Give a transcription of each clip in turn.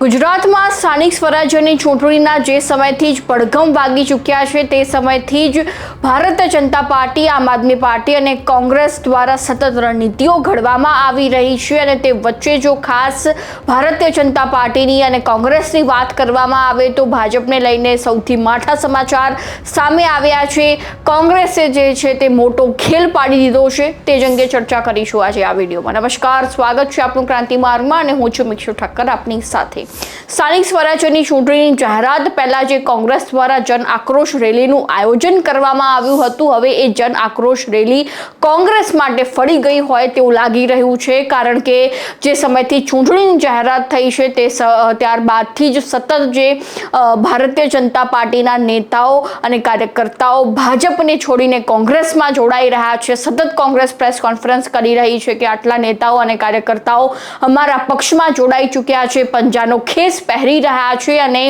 ગુજરાતમાં સ્થાનિક સ્વરાજ્યની ચૂંટણીના જે સમયથી જ પડઘમ વાગી ચૂક્યા છે તે સમયથી જ ભારતીય જનતા પાર્ટી, આમ આદમી પાર્ટી અને કોંગ્રેસ દ્વારા સતત રણનીતિઓ ઘડવામાં આવી રહી છે અને તે વચ્ચે જો ખાસ ભારતીય જનતા પાર્ટીની અને કોંગ્રેસની વાત કરવામાં આવે તો ભાજપને લઈને સૌથી માઠા સમાચાર સામે આવ્યા છે। કોંગ્રેસે જે છે તે મોટો ખેલ પાડી દીધો છે, તે જ અંગે ચર્ચા કરીશું આજે આ વિડીયોમાં। નમસ્કાર, સ્વાગત છે આપનું ક્રાંતિ માર્ગમાં અને હું છું મિક્ષુ ઠક્કર આપની સાથે। સ્થાનિક સ્વરાજ્યની ચૂંટણીની જાહેરાત પહેલા જે કોંગ્રેસ દ્વારા જન આક્રોશ રેલીનું આયોજન કરવામાં આવ્યું હતું, હવે એ જન આક્રોશ રેલી કોંગ્રેસ માટે ફળી ગઈ હોય તેવું લાગી રહ્યું છે, કારણ કે જે સમયથી ચૂંટણીની જાહેરાત થઈ છે તે ત્યારબાદથી જ સતત જે ભારતીય જનતા પાર્ટીના નેતાઓ અને કાર્યકર્તાઓ ભાજપને છોડીને કોંગ્રેસમાં જોડાઈ રહ્યા છે। સતત કોંગ્રેસ પ્રેસ કોન્ફરન્સ કરી રહી છે કે આટલા નેતાઓ અને કાર્યકર્તાઓ અમારા પક્ષમાં જોડાઈ ચૂક્યા છે, પંજાનો ખેસ પહેરી રહ્યા છે। અને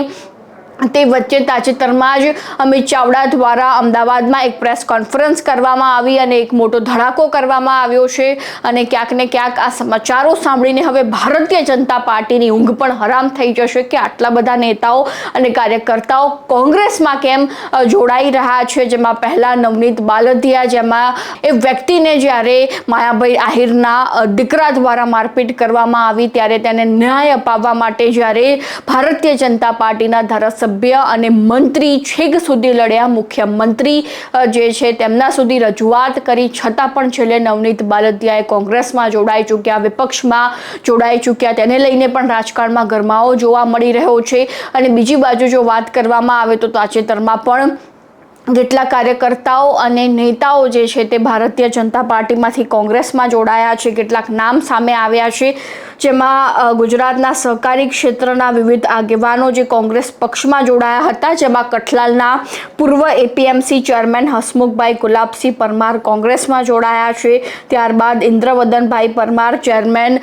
તે વચ્ચે તાજેતરમાં જ અમિત ચાવડા દ્વારા અમદાવાદમાં એક પ્રેસ કોન્ફરન્સ કરવામાં આવી અને એક મોટો ધડાકો કરવામાં આવ્યો છે અને ક્યાંક ને ક્યાંક આ સમાચારો સાંભળીને હવે ભારતીય જનતા પાર્ટીની ઊંઘ પણ હરામ થઈ જશે કે આટલા બધા નેતાઓ અને કાર્યકર્તાઓ કોંગ્રેસમાં કેમ જોડાઈ રહ્યા છે। જેમાં પહેલા નવનીત બાલદિયા, જેમાં એ વ્યક્તિને જ્યારે માયાભાઈ આહિરના દીકરા દ્વારા મારપીટ કરવામાં આવી ત્યારે તેને ન્યાય અપાવવા માટે જ્યારે ભારતીય જનતા પાર્ટીના ધારાસભ્ય અને મંત્રી છેક સુધી લડ્યા, મુખ્યમંત્રી જે છે તેમના સુધી રજૂઆત કરી, છતાં પણ છેલ્લે નવનીત બાલદિયાએ કોંગ્રેસમાં જોડાઈ ચૂક્યા, વિપક્ષમાં જોડાઈ ચૂક્યા, તેને લઈને પણ રાજકારણમાં ગરમાવો જોવા મળી રહ્યો છે। અને બીજી બાજુ જો વાત કરવામાં આવે તો તાજેતરમાં પણ કેટલાક કાર્યકર્તાઓ અને નેતાઓ જે છે તે ભારતીય જનતા પાર્ટીમાંથી કોંગ્રેસમાં જોડાયા છે, કેટલાક નામ સામે આવ્યા છે, જેમાં ગુજરાતના સહકારી ક્ષેત્રના વિવિધ આગેવાનો જે કોંગ્રેસ પક્ષમાં જોડાયા હતા, જેમાં કઠલાલના પૂર્વ એપીએમસી ચેરમેન હસમુખભાઈ ગુલાબસિંહ પરમાર કોંગ્રેસમાં જોડાયા છે। ત્યારબાદ ઇન્દ્રવદનભાઈ પરમાર ચેરમેન,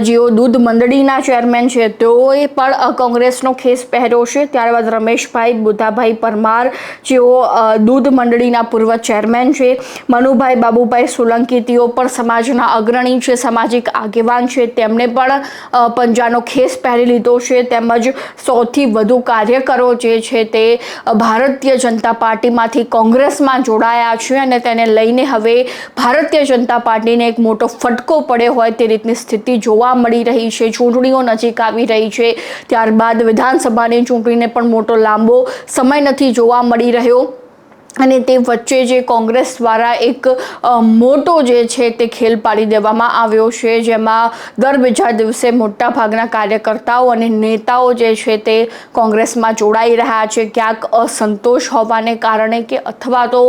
જેઓ દૂધ મંડળીના ચેરમેન છે, તેઓએ પણ કોંગ્રેસનો ખેસ પહેર્યો છે। ત્યારબાદ રમેશભાઈ બુધાભાઈ પરમાર, જેઓ દૂધ મંડળીના પૂર્વ ચેરમેન છે, મનુભાઈ બાબુભાઈ સોલંકી, તેઓ પણ સમાજના અગ્રણી છે, સામાજિક આગેવાન છે, તેમણે પણ પંજાનો ખેસ પહેરી લીધો છે। તેમજ સૌથી વધુ કાર્યકરો જે છે તે ભારતીય જનતા પાર્ટીમાંથી કોંગ્રેસમાં જોડાયા છે અને તેને લઈને હવે ભારતીય જનતા પાર્ટીને એક મોટો ફટકો પડ્યો હોય તે રીતની સ્થિતિ જોવા મળી રહી છે। ચૂંટણીઓ નજીક આવી રહી છે, ત્યારબાદ વિધાનસભાની ચૂંટણીને પણ મોટો લાંબો સમય નથી જોવા મળી રહ્યો અને તે વચ્ચે જે કોંગ્રેસ દ્વારા એક મોટો જે છે તે ખેલ પાડી દેવામાં આવ્યો છે, જેમાં દર બીજા દિવસે મોટાભાગના કાર્યકર્તાઓ અને નેતાઓ જે છે તે કોંગ્રેસમાં જોડાઈ રહ્યા છે, ક્યાંક અસંતોષ હોવાને કારણે કે અથવા તો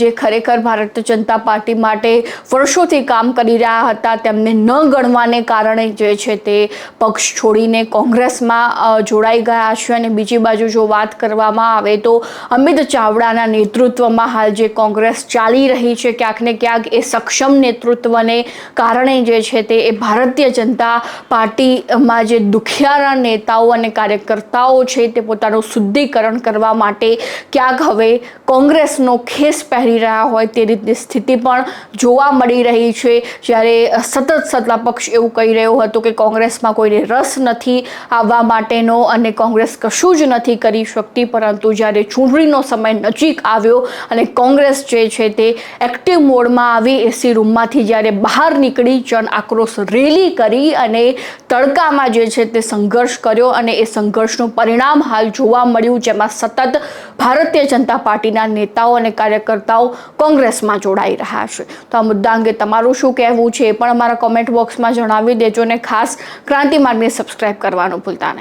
જે ખરેખર ભારતીય જનતા પાર્ટી માટે વર્ષોથી કામ કરી રહ્યા હતા તેમને ન ગણવાને કારણે જે છે તે પક્ષ છોડીને કોંગ્રેસમાં જોડાઈ ગયા છે। અને બીજી બાજુ જો વાત કરવામાં આવે તો અમિત ચાવડાના નેતૃત્વમાં હાલ જે કોંગ્રેસ ચાલી રહી છે, ક્યાંક ને ક્યાંક એ સક્ષમ નેતૃત્વને કારણે જે છે તે એ ભારતીય જનતા પાર્ટીમાં જે દુખિયારા નેતાઓ અને કાર્યકર્તાઓ છે તે પોતાનું શુદ્ધિકરણ કરવા માટે ક્યાંક હવે કોંગ્રેસનો ખેસ પહેરી રહ્યા હોય તે રીતની સ્થિતિ પણ જોવા મળી રહી છે। જ્યારે સતત સત્તા પક્ષ એવું કહી રહ્યો હતો કે કોંગ્રેસમાં કોઈને રસ નથી આવવા માટેનો અને કોંગ્રેસ કશું જ નથી કરી શકતી, પરંતુ જ્યારે ચૂંટણીનો સમય નજીક આવ્યો અને કોંગ્રેસ જે છે તે એક્ટિવ મોડમાં આવી, એસી રૂમમાંથી જ્યારે બહાર નીકળી જન આક્રોશ રેલી કરી અને તડકામાં જે છે તે સંઘર્ષ કર્યો અને એ સંઘર્ષનું પરિણામ હાલ જોવા મળ્યું, જેમાં સતત ભારતીય જનતા પાર્ટીના નેતાઓ અને કાર્યકર્તાઓ કોંગ્રેસમાં જોડાઈ રહ્યા છે। તો આ મુદ્દા અંગે તમારું શું કહેવું છે એ પણ અમારા કોમેન્ટ બોક્સમાં જણાવી દેજો અને ખાસ ક્રાંતિ માર્ગને સબસ્ક્રાઇબ કરવાનું ભૂલતા નહીં।